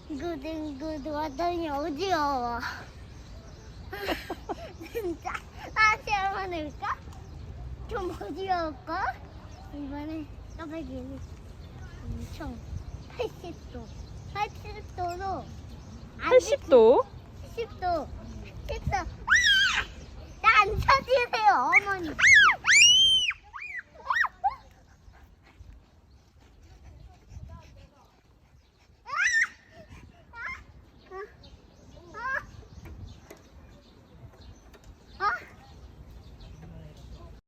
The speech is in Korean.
빙글빙글 왔더니 어지러워. 진짜 다시 한번 해볼까? 좀 어지러울까? 이번에 까마귀는 엄청 80도 80도로 80도? 80도 80도 나안 쳐지세요 어머니.